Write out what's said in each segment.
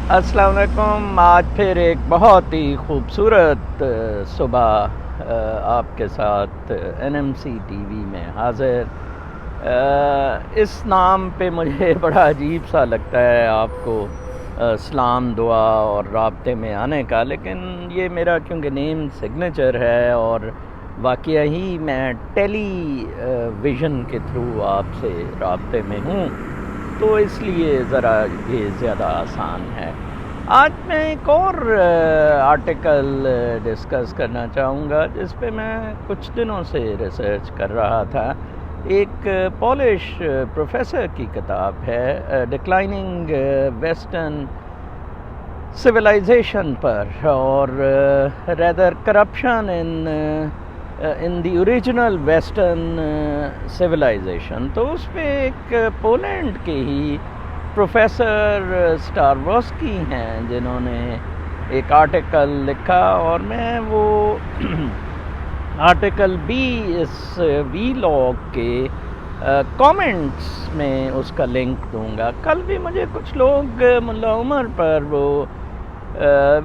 السلام علیکم. آج پھر ایک بہت ہی خوبصورت صبح آپ کے ساتھ NMC ٹی وی میں حاضر. اس نام پہ مجھے بڑا عجیب سا لگتا ہے آپ کو سلام دعا اور رابطے میں آنے کا، لیکن یہ میرا کیونکہ نیم سگنیچر ہے اور واقعہ ہی میں ٹیلی ویژن کے تھرو آپ سے رابطے میں ہوں، تو اس لیے ذرا یہ زیادہ آسان ہے. آج میں ایک اور آرٹیکل ڈسکس کرنا چاہوں گا جس پہ میں کچھ دنوں سے ریسرچ کر رہا تھا. ایک پولش پروفیسر کی کتاب ہے ڈکلائننگ ویسٹرن سویلائزیشن پر، اور rather corruption in the original western civilisation. تو اس پہ ایک پولینڈ کے ہی پروفیسر اسٹاروسکی ہیں جنہوں نے ایک آرٹیکل لکھا، اور میں وہ آرٹیکل بھی اس ویلاگ کے کامنٹس میں اس کا لنک دوں گا. کل بھی مجھے کچھ لوگ ملا عمر پر وہ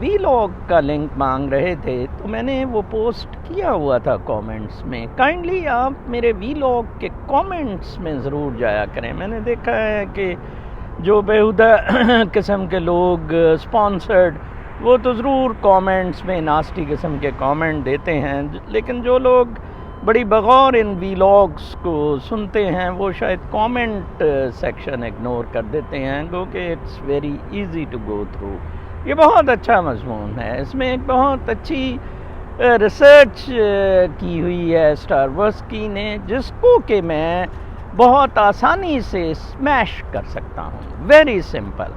ویلاگ کا لنک مانگ رہے تھے، تو میں نے وہ پوسٹ کیا ہوا تھا کامنٹس میں. کائنڈلی آپ میرے ویلاگ کے کامنٹس میں ضرور جایا کریں. میں نے دیکھا ہے کہ جو بیہودہ قسم کے لوگ اسپانسرڈ وہ تو ضرور کامنٹس میں ناسٹی قسم کے کامنٹ دیتے ہیں، لیکن جو لوگ بڑی بغور ان ویلاگس کو سنتے ہیں وہ شاید کامنٹ سیکشن اگنور کر دیتے ہیں، کیونکہ it's very easy to go through. یہ بہت اچھا مضمون ہے، اس میں ایک بہت اچھی ریسرچ کی ہوئی ہے اسٹاروسکی نے، جس کو کہ میں بہت آسانی سے اسمیش کر سکتا ہوں. Very simple.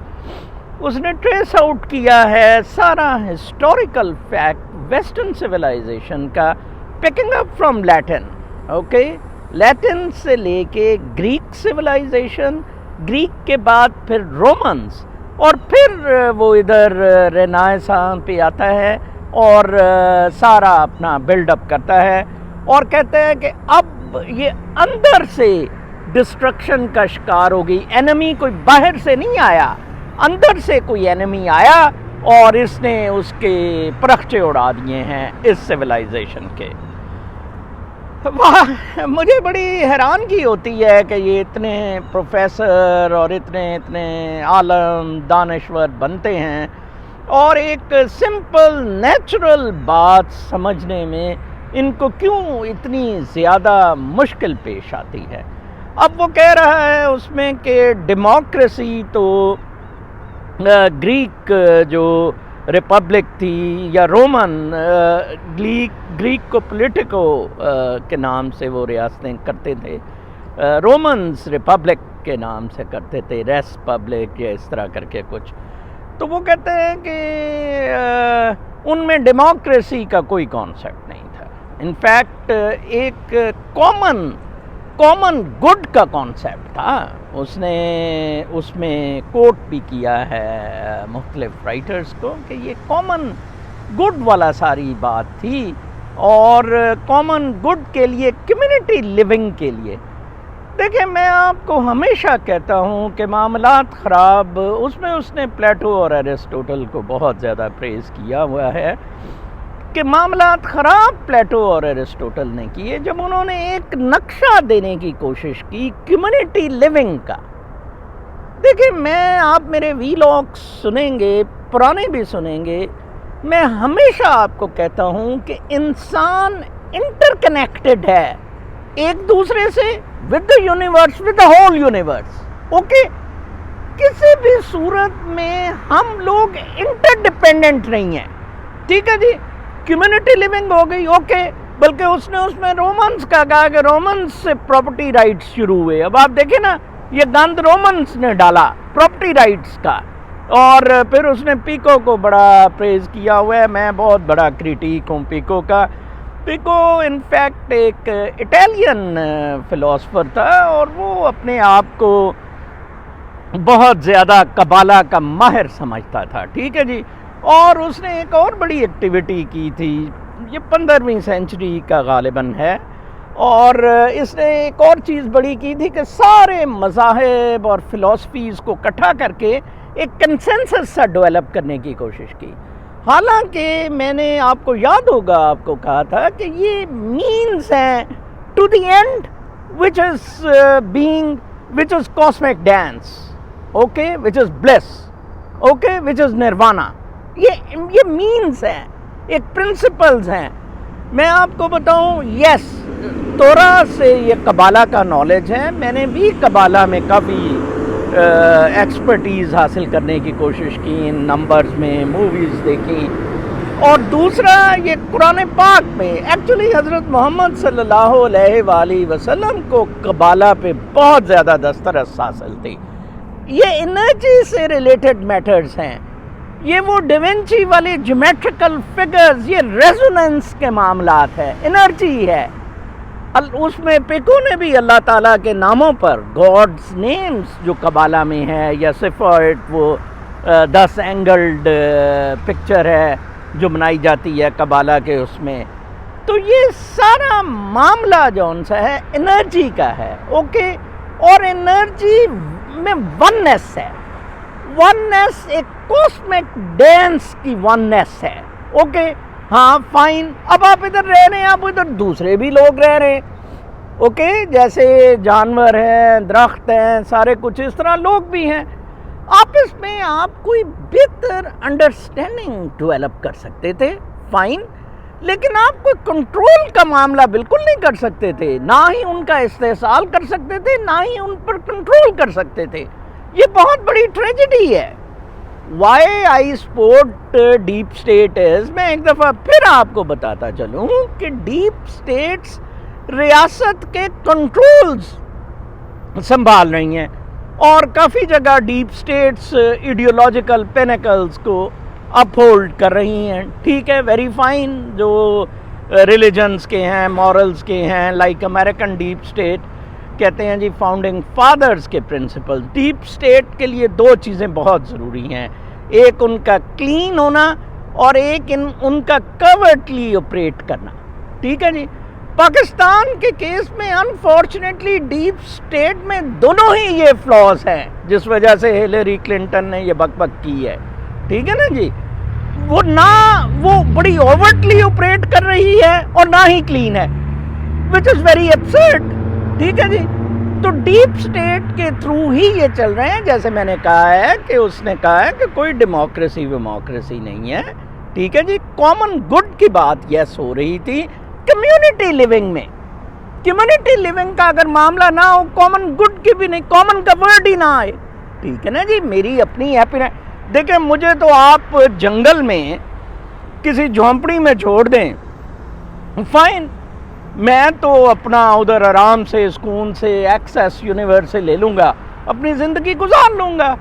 اس نے ٹریس آؤٹ کیا ہے سارا ہسٹوریکل فیکٹ ویسٹرن سویلائزیشن کا، picking up from Latin. Okay, Latin سے لے کے گریک سویلائزیشن، گریک کے بعد پھر رومنز، اور پھر وہ ادھر رینائسانس پہ آتا ہے اور سارا اپنا بلڈ اپ کرتا ہے اور کہتا ہے کہ اب یہ اندر سے ڈسٹرکشن کا شکار ہو گئی. اینمی کوئی باہر سے نہیں آیا، اندر سے کوئی اینمی آیا اور اس نے اس کے پرخچے اڑا دیے ہیں اس سویلائزیشن کے. مجھے بڑی حیرانگی ہوتی ہے کہ یہ اتنے پروفیسر اور اتنے عالم دانشور بنتے ہیں اور ایک سمپل نیچرل بات سمجھنے میں ان کو کیوں اتنی زیادہ مشکل پیش آتی ہے. اب وہ کہہ رہا ہے اس میں کہ ڈیموکریسی تو گریک جو ریپبلک تھی یا رومن، گریک کو پولیٹیکو کے نام سے وہ ریاستیں کرتے تھے، رومنز ریپبلک کے نام سے کرتے تھے، ریس پبلک یا اس طرح کر کے کچھ. تو وہ کہتے ہیں کہ ان میں ڈیموکریسی کا کوئی کانسیپٹ نہیں تھا. انفیکٹ ایک کامن گڈ کا کانسیپٹ تھا. اس نے اس میں کوٹ بھی کیا ہے مختلف رائٹرز کو کہ یہ کامن گڈ والا ساری بات تھی، اور کامن گڈ کے لیے کمیونٹی لیونگ کے لیے. دیکھیں، میں آپ کو ہمیشہ کہتا ہوں کہ معاملات خراب، اس میں اس نے پلیٹو اور ایرسٹوٹل کو بہت زیادہ پریز کیا ہوا ہے کہ معاملات خراب پلیٹو اور ایرسٹوٹل نے کیے جب انہوں نے ایک نقشہ دینے کی کوشش کی کمیونٹی لیونگ کا. دیکھیں، آپ میرے ویلاگس سنیں گے، پرانے بھی سنیں گے، میں ہمیشہ آپ کو کہتا ہوں کہ انسان انٹر کنیکٹڈ ہے ایک دوسرے سے، with the universe, with the whole universe. Okay, کسی بھی صورت میں ہم لوگ انٹر ڈیپینڈنٹ نہیں ہیں. ٹھیک ہے جی، کمیونٹی لیونگ ہو گئی. اوکے، بلکہ اس میں رومنز کا کہا کہ رومنز سے پراپرٹی رائٹس شروع ہوئے. اب آپ دیکھیں نا، یہ گند رومنز نے ڈالا پراپرٹی رائٹس کا، اور پھر اس نے پیکو کو بڑا پریز کیا ہوا ہے. میں بہت بڑا کریٹیک ہوں پیکو کا. پیکو انفیکٹ ایک اٹیلین فلاسفر تھا، اور وہ اپنے آپ کو بہت زیادہ قبالہ کا ماہر سمجھتا تھا. ٹھیک ہے جی، اور اس نے ایک اور بڑی ایکٹیویٹی کی تھی، یہ 15ویں سینچری کا غالباً ہے، اور اس نے ایک اور چیز بڑی کی تھی کہ سارے مذاہب اور فلاسفیز کو اکٹھا کر کے ایک کنسنسس سا ڈیولپ کرنے کی کوشش کی. حالانکہ میں نے آپ کو یاد ہوگا آپ کو کہا تھا کہ یہ مینز ہیں to the end which is cosmic dance, okay, which is bliss, okay, which is nirvana. یہ مینز ہیں, ایک پرنسپلز ہیں. میں آپ کو بتاؤں, یس تورا سے یہ قبالہ کا نالج ہے, میں نے بھی قبالہ میں کافی ایکسپرٹیز حاصل کرنے کی کوشش کی, ان نمبرز میں موویز دیکھی. اور دوسرا یہ قرآن پاک میں ایکچولی حضرت محمد صلی اللہ علیہ وآلہ وسلم کو قبالہ پہ بہت زیادہ دسترس حاصل تھی. یہ انرجی سے ریلیٹڈ میٹرز ہیں, یہ وہ ڈیونچی والے جیومیٹریکل فگرز, یہ ریزوننس کے معاملات ہے, انرجی ہے. اس میں پیکو نے بھی اللہ تعالیٰ کے ناموں پر گاڈز نیمز جو قبالہ میں ہے, یا صفات وہ 10 اینگلڈ پکچر ہے جو بنائی جاتی ہے قبالہ کے اس میں. تو یہ سارا معاملہ جون سا ہے انرجی کا ہے, اوکے. اور انرجی میں وننس ہے, وننس ایک کاسمک ڈینس کی وننس ہے, اوکے. ہاں فائن, اب آپ ادھر رہ رہے ہیں, آپ ادھر دوسرے بھی لوگ رہ رہے ہیں, اوکے, جیسے جانور ہیں, درخت ہیں, سارے کچھ اس طرح لوگ بھی ہیں. آپس میں آپ کوئی بہتر انڈرسٹینڈنگ ڈیولپ کر سکتے تھے, فائن, لیکن آپ کوئی کنٹرول کا معاملہ بالکل نہیں کر سکتے تھے, نہ ہی ان کا استحصال کر سکتے تھے, نہ ہی ان پر کنٹرول کر سکتے تھے. یہ بہت بڑی ٹریجڈی ہے. Why I support deep state is, میں ایک دفعہ پھر آپ کو بتاتا چلوں کہ ڈیپ اسٹیٹس ریاست کے کنٹرولز سنبھال رہی ہیں, اور کافی جگہ ڈیپ اسٹیٹس ایڈیولوجیکل پینیکلز کو اپ ہولڈ کر رہی ہیں. ٹھیک ہے, ویری فائن, جو ریلیجنز کے ہیں, مورلز کے ہیں, لائک امریکن ڈیپ اسٹیٹ کہتے ہیں جی فاؤنڈنگ فادرز کے پرنسپل. ڈیپ اسٹیٹ کے لیے 2 چیزیں بہت ضروری ہیں, ایک ان کا کلین ہونا اور ایک ان کا کورٹلی آپریٹ کرنا. ٹھیک ہے جی. پاکستان کے کیس میں انفارچونیٹلی ڈیپ اسٹیٹ میں دونوں ہی یہ فلاز ہیں, جس وجہ سے ہیلری کلنٹن نے یہ بک بک کی ہے. ٹھیک ہے نا جی. وہ نہ وہ بڑی اوورٹلی آپریٹ کر رہی ہے اور نہ ہی کلین ہے, وچ از ویری ایبسرڈ. ٹھیک ہے جی. تو ڈیپ اسٹیٹ کے تھرو ہی یہ چل رہے ہیں. جیسے میں نے کہا ہے کہ اس نے کہا ہے کہ کوئی ڈیموکریسی نہیں ہے. ٹھیک ہے جی. کامن گڈ کی بات یس ہو رہی تھی کمیونٹی لیونگ میں. کمیونٹی لیونگ کا اگر معاملہ نہ ہو, کامن گڈ کی بھی نہیں, کامن کا ورڈ ہی نہ آئے. ٹھیک ہے نا جی. میری اپنی ہیپینس, دیکھیں مجھے تو آپ جنگل میں کسی جھونپڑی میں چھوڑ دیں, فائن, میں تو اپنا ادھر آرام سے سکون سے ایکسیس یونیورس سے لے لوں گا, اپنی زندگی گزار لوں گا.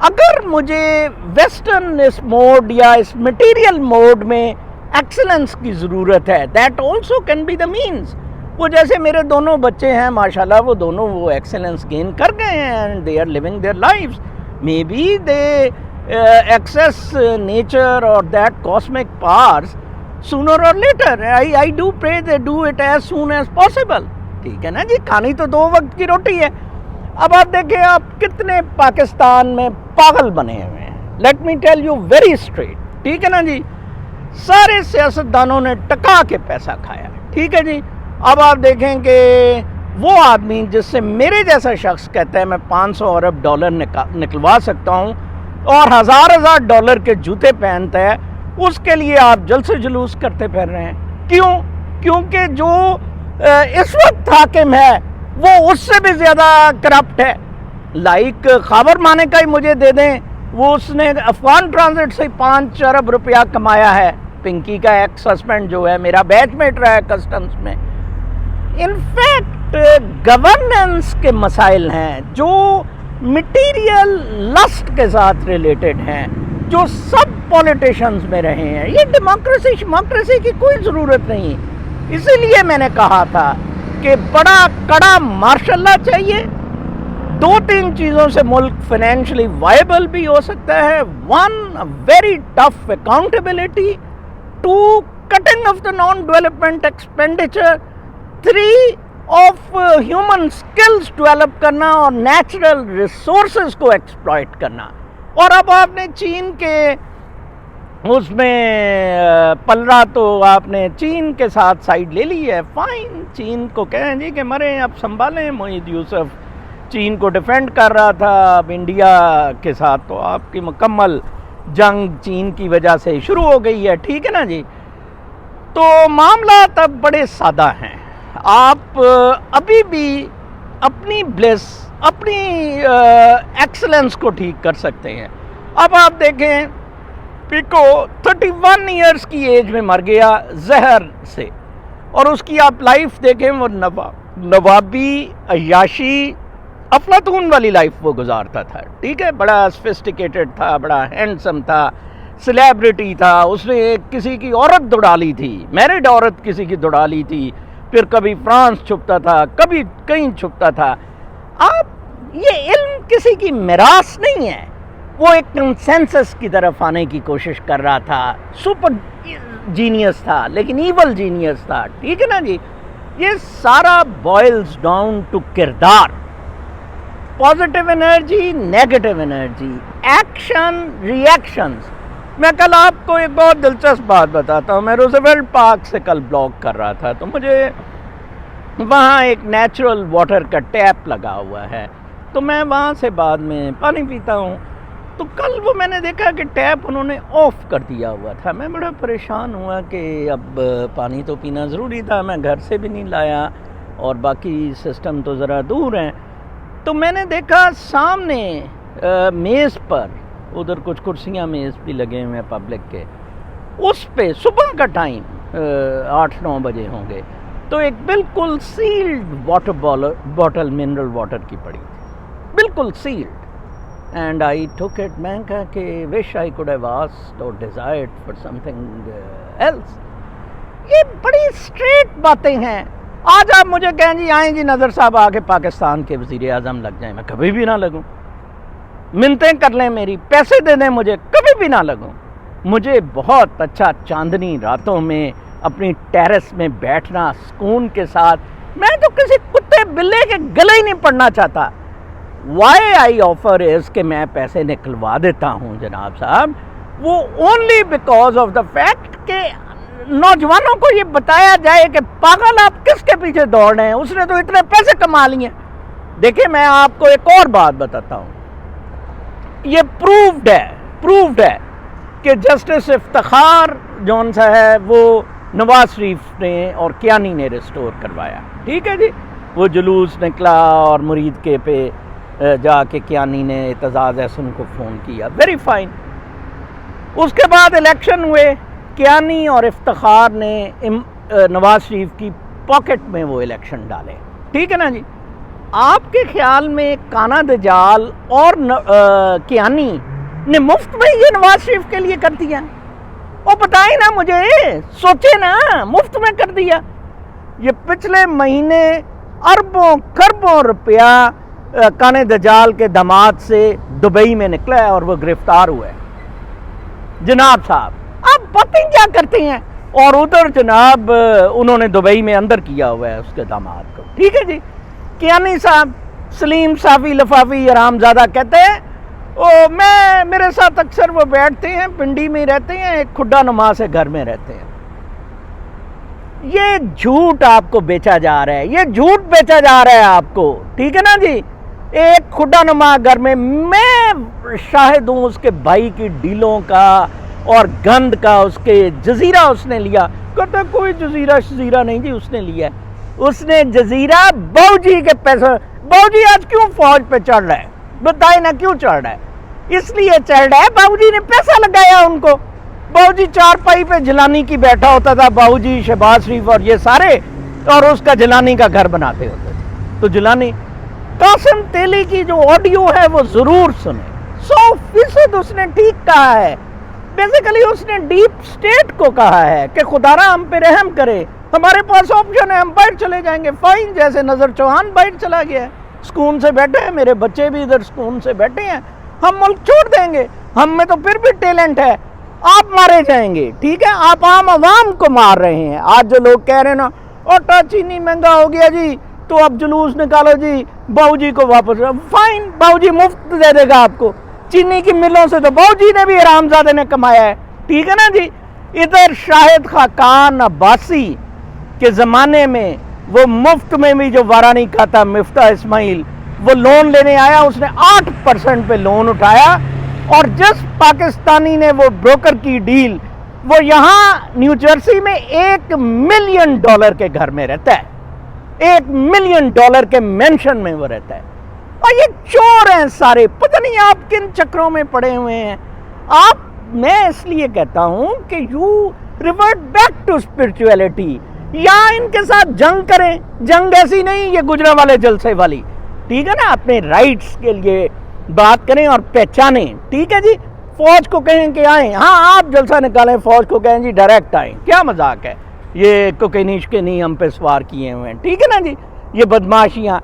اگر مجھے ویسٹرن اس موڈ یا اس مٹیریل موڈ میں ایکسلنس کی ضرورت ہے, that also can be the means. وہ جیسے میرے دونوں بچے ہیں ماشاءاللہ, وہ دونوں وہ ایکسلنس گین کر گئے ہیں, and they are living their lives. May be they access nature اور that cosmic powers sooner or later. I do pray they do it as soon as possible. ٹھیک ہے نا جی. کھانی تو 2 وقت کی روٹی ہے. اب آپ دیکھیں آپ کتنے پاکستان میں پاگل بنے ہوئے ہیں. Let me tell you very straight. ٹھیک ہے نا جی. سارے سیاستدانوں نے ٹکا کے پیسہ کھایا. ٹھیک ہے جی. اب آپ دیکھیں کہ وہ آدمی جس سے میرے جیسا شخص کہتا ہے میں 500 ارب ڈالر نکلوا سکتا ہوں اور ہزار ڈالر کے جوتے پہنتا ہے, اس کے لیے آپ جلسے جلوس کرتے پھر رہے ہیں. کیوں؟ کیونکہ جو اس وقت حاکم ہے وہ اس سے بھی زیادہ کرپٹ ہے. لائک خاور مانے کا ہی مجھے دے دیں, وہ اس نے افغان ٹرانزٹ سے 5 ارب روپیہ کمایا ہے. پنکی کا ایکس ہسبینڈ جو ہے میرا بیچ میٹ رہا ہے کسٹمز میں. انفیکٹ گورننس کے مسائل ہیں جو مٹیریل لسٹ کے ساتھ ریلیٹڈ ہیں, جو سب پولیٹیشنز میں رہے ہیں. یہ ڈیموکریسی کی کوئی ضرورت نہیں. اسی لیے میں نے کہا تھا کہ بڑا کڑا مارشل لا چاہیے. 2-3 چیزوں سے ملک فائنینشلی وائبل بھی ہو سکتا ہے. 1 very tough accountability, 2 cutting of the non development expenditure, 3 of human skills develop کرنا اور نیچرل ریسورسز کو ایکسپلائٹ کرنا. اور اب آپ نے چین کے اس میں پلڑا تو آپ نے چین کے ساتھ سائڈ لے لی ہے. فائن, چین کو کہیں جی کہ مریں اب سنبھالیں. معید یوسف چین کو ڈیفینڈ کر رہا تھا, اب انڈیا کے ساتھ تو آپ کی مکمل جنگ چین کی وجہ سے شروع ہو گئی ہے. ٹھیک ہے نا جی. تو معاملات اب بڑے سادہ ہیں. آپ ابھی بھی اپنی بلیس, اپنی ایکسلنس کو ٹھیک کر سکتے ہیں. اب آپ دیکھیں پیکو 31 ایئرس کی ایج میں مر گیا زہر سے, اور اس کی آپ لائف دیکھیں, وہ نوابی عیاشی افلاطون والی لائف وہ گزارتا تھا. ٹھیک ہے, بڑا سفسٹیکیٹڈ تھا, بڑا ہینڈسم تھا, سیلیبریٹی تھا. اس نے کسی کی عورت دوڑا لی تھی, میرڈ عورت کسی کی دوڑا لی تھی, پھر کبھی فرانس چھپتا تھا, کبھی کہیں چھپتا تھا. آپ یہ علم کسی کی میراث نہیں ہے, وہ ایک کنسنسس کی طرف آنے کی کوشش کر رہا تھا. سپر جینیس تھا لیکن ایول جینیس تھا. ٹھیک ہے نا جی. یہ سارا بوائلز ڈاؤن ٹو کردار, positive energy, negative energy, action, reactions. میں کل آپ کو ایک بہت دلچسپ بات بتاتا ہوں. میں روزویلٹ پارک سے کل بلاگ کر رہا تھا, تو مجھے وہاں ایک نیچرل واٹر کا ٹیپ لگا ہوا ہے, تو میں وہاں سے بعد میں پانی پیتا ہوں. تو کل وہ میں نے دیکھا کہ ٹیپ انہوں نے آف کر دیا ہوا تھا. میں بڑا پریشان ہوا کہ اب پانی تو پینا ضروری تھا, میں گھر سے بھی نہیں لایا اور باقی سسٹم تو ذرا دور ہیں. تو میں نے دیکھا سامنے میز پر, ادھر کچھ کرسیاں میز بھی لگے ہوئے ہیں پبلک کے, اس پہ صبح کا ٹائم 8-9 بجے ہوں گے, تو ایک بالکل sealed water bottle mineral water کی پڑی تھی, بالکل salad. And I took it. میں کہا کہ wish I could have asked or desired for something else. یہ بڑی اسٹریٹ باتیں ہیں. آج آپ مجھے کہیں جی آئیں جی نظر صاحب آگے پاکستان کے وزیر اعظم لگ جائیں, میں کبھی بھی نہ لگوں. منتیں کر لیں میری, پیسے دے دیں مجھے, کبھی بھی نہ لگوں. مجھے بہت اچھا چاندنی راتوں میں اپنی ٹیرس میں بیٹھنا سکون کے ساتھ, میں تو کسی کتے بلے کے گلے ہی نہیں پڑنا چاہتا. وائی آئی آفر از کہ میں پیسے نکلوا دیتا ہوں جناب صاحب, وہ only because of the fact کہ نوجوانوں کو یہ بتایا جائے کہ پاگل آپ کس کے پیچھے دوڑ رہے ہیں, اس نے تو اتنے پیسے کما لیے. دیکھیں میں آپ کو ایک اور بات بتاتا ہوں, یہ پروفڈ ہے کہ جسٹس افتخار جون سا ہے وہ نواز شریف نے اور کیانی نے ریسٹور کروایا. ٹھیک ہے جی. وہ جلوس نکلا اور مرید کے پہ جا کے کیانی نے اعتزاز احسن کو فون کیا, ویری فائن. اس کے بعد الیکشن ہوئے, کیانی اور افتخار نے نواز شریف کی پاکٹ میں وہ الیکشن ڈالے. ٹھیک ہے نا جی. آپ کے خیال میں کانا دجال اور کیانی نے مفت میں یہ نواز شریف کے لیے کر دیا؟ اور بتائیں نا مجھے, سوچے نا, مفت میں کر دیا. یہ پچھلے مہینے اربوں خربوں روپیہ کانے دجال کے داماد سے دبئی میں نکلا ہے اور وہ گرفتار ہوا ہے. جناب صاحب آپ باتیں کیا کرتے ہیں, اور ادھر جناب انہوں نے دبئی میں اندر کیا ہوا ہے اس کے داماد کو. ٹھیک ہے جی. کیانی صاحب سلیم صافی لفافی حرامزادہ کہتے ہیں, میرے ساتھ اکثر وہ بیٹھتے ہیں, پنڈی میں رہتے ہیں, ایک کھڈا نما سے گھر میں رہتے ہیں. یہ جھوٹ آپ کو بیچا جا رہا ہے, یہ جھوٹ بیچا جا رہا ہے آپ کو. ٹھیک ہے نا جی. ایک کھڈا نما گھر میں شاہد ہوں اس کے بھائی کی ڈیلوں کا اور گند کا. اس کے جزیرہ اس نے لیا, کہتا کوئی جزیرہ نہیں جی اس نے لیا. اس نے جزیرہ بہو جی کے پیسے. بہو جی آج کیوں فوج پہ چڑھ رہا ہے, بتائیں نا کیوں چڑھ رہا ہے؟ اس لیے چڑھ رہا ہے بہو جی نے پیسہ لگایا ان کو. بہو جی چارپائی پہ جلانی کی بیٹھا ہوتا تھا, بہو جی شہباز شریف اور یہ سارے, اور اس کا جلانی کا گھر بناتے ہوتے تھے. تو جلانی قاسم تیلی کی جو آڈیو ہے وہ ضرور سنیں, 100% اس نے ٹھیک کہا ہے. بیسیکلی اس نے ڈیپ سٹیٹ کو کہا ہے کہ خدا را ہم پہ رحم کرے, ہمارے پاس آپشن ہے, ہم باہر چلے جائیں گے. فائن, جیسے نظر چوہان باہر چلا گیا ہے, سکون سے بیٹھے ہیں, میرے بچے بھی ادھر سکون سے بیٹھے ہیں, ہم ملک چھوڑ دیں گے, ہم میں تو پھر بھی ٹیلنٹ ہے, آپ مارے جائیں گے. ٹھیک ہے, آپ عام عوام کو مار رہے ہیں. آج جو لوگ کہہ رہے ہیں نا آٹا چینی مہنگا ہو گیا جی, تو اب جلوس نکالو جی, بہو جی کو واپس. فائن, بہو جی مفت دے دے گا آپ کو. چینی کی ملوں سے تو بہو جی نے بھی حرامزادے نے کمایا ہے، ٹھیک ہے نا جی. ادھر شاہد خاقان عباسی کے زمانے میں وہ مفت میں بھی جو وارا نہیں کھاتا مفتاح اسماعیل، وہ لون لینے آیا، اس نے 8% پہ لون اٹھایا، اور جس پاکستانی نے وہ بروکر کی ڈیل، وہ یہاں نیو جرسی میں $1 ملین کے گھر میں رہتا ہے، $1 ملین کے مینشن میں وہ رہتا ہے. اور یہ چور ہیں سارے، پتہ نہیں آپ کن چکروں میں پڑے ہوئے ہیں. میں اس لیے کہتا ہوں کہ you revert back to spirituality, یا ان کے ساتھ جنگ کریں. جنگ ایسی نہیں یہ گجرا والے جلسے والی، ٹھیک ہے نا. اپنے رائٹس کے لیے بات کریں اور پہچانیں، ٹھیک ہے جی. فوج کو کہیں کہ آئیں، ہاں آپ جلسہ نکالیں، فوج کو کہیں جی ڈائریکٹ آئیں. کیا مذاق ہے یہ کوکینیش کے نہیں ہم پہ سوار کیے ہوئے ہیں، ٹھیک ہے نا جی. یہ بدماشیاں،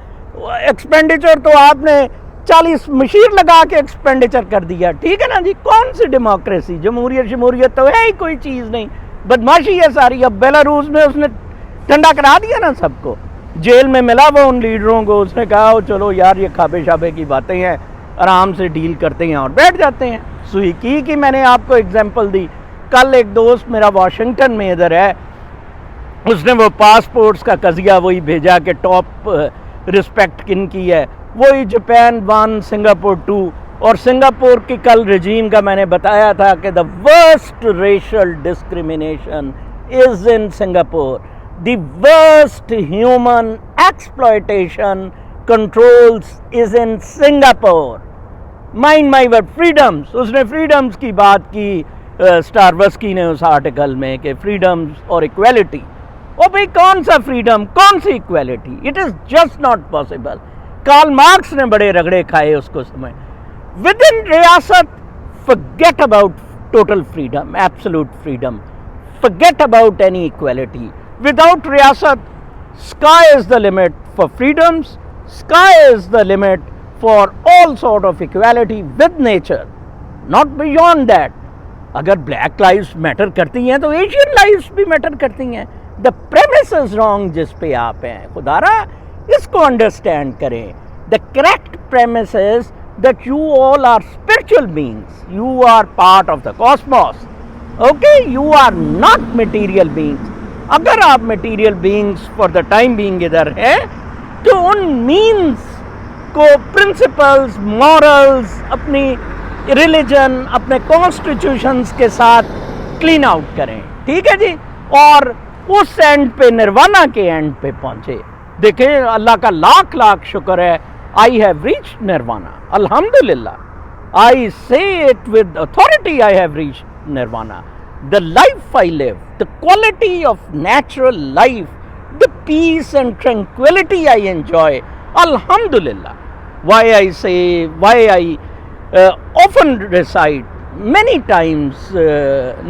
ایکسپینڈیچر تو آپ نے 40 مشیر لگا کے ایکسپینڈیچر کر دیا، ٹھیک ہے نا جی. کون سی ڈیموکریسی، جمہوریت تو ہے ہی کوئی چیز نہیں، بدماشی ہے ساری. اب بیلاروس میں اس نے ٹھنڈا کرا دیا نا سب کو. جیل میں ملا وہ ان لیڈروں کو، اس نے کہا چلو یار یہ کھابے شابے کی باتیں ہیں، آرام سے ڈیل کرتے ہیں اور بیٹھ جاتے ہیں. سوئی کی میں نے آپ کو اگزامپل دی. کل ایک دوست میرا واشنگٹن میں ادھر ہے، اس نے وہ پاسپورٹس کا قضیہ وہی بھیجا کہ ٹاپ رسپیکٹ کن کی ہے، وہی جاپان 1 سنگاپور 2. اور سنگاپور کی کل رجیم کا میں نے بتایا تھا کہ the worst racial discrimination is in Singapore. The worst human exploitation controls is in Singapore. Mind my word, freedoms. اس نے freedoms کی بات کی اسٹاروسکی نے اس آرٹیکل میں کہ freedoms اور equality. او بھئی کون سا freedom، کون سی equality؟ It is just not possible. Karl Marx نے بڑے رگڑے کھائے اس کو سمجھ. Within ریاست forget about total freedom, absolute freedom. Forget about any equality. Without ریاست, sky is the limit for freedoms, sky is the limit for all sort of equality with nature, not beyond that. اگر black lives metre کرتی ہیں تو Asian lives بھی metre کرتی ہیں. دا premises is wrong جس پہ آپ ہیں، خدا را اس کو انڈرسٹینڈ کریں. The correct premises is that you all are spiritual beings, you are part of the cosmos, okay, you are not material beings. اگر آپ material beings for the time being ادھر ہیں تو ان means کو principles, morals، اپنی religion، اپنے constitutions کے ساتھ clean out کریں، ٹھیک ہے جی. اور اس اینڈ پہ نروانہ کے اینڈ پہ پہنچے. دیکھیں اللہ کا لاکھ لاکھ شکر ہے I have reached nirvana. Alhamdulillah. I say it with authority, I have reached nirvana. The life I live, the quality of natural life, the peace and tranquility I enjoy, Alhamdulillah. Why I often recite, many times,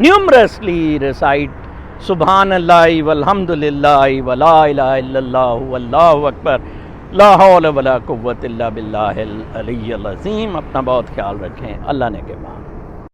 numerously recite, Subhanallah walhamdulillah wa la ilaha illallah wallahu akbar. لا حول ولا قوت الا باللہ العلی العظیم. اپنا بہت خیال رکھیں. اللہ نے کے بعد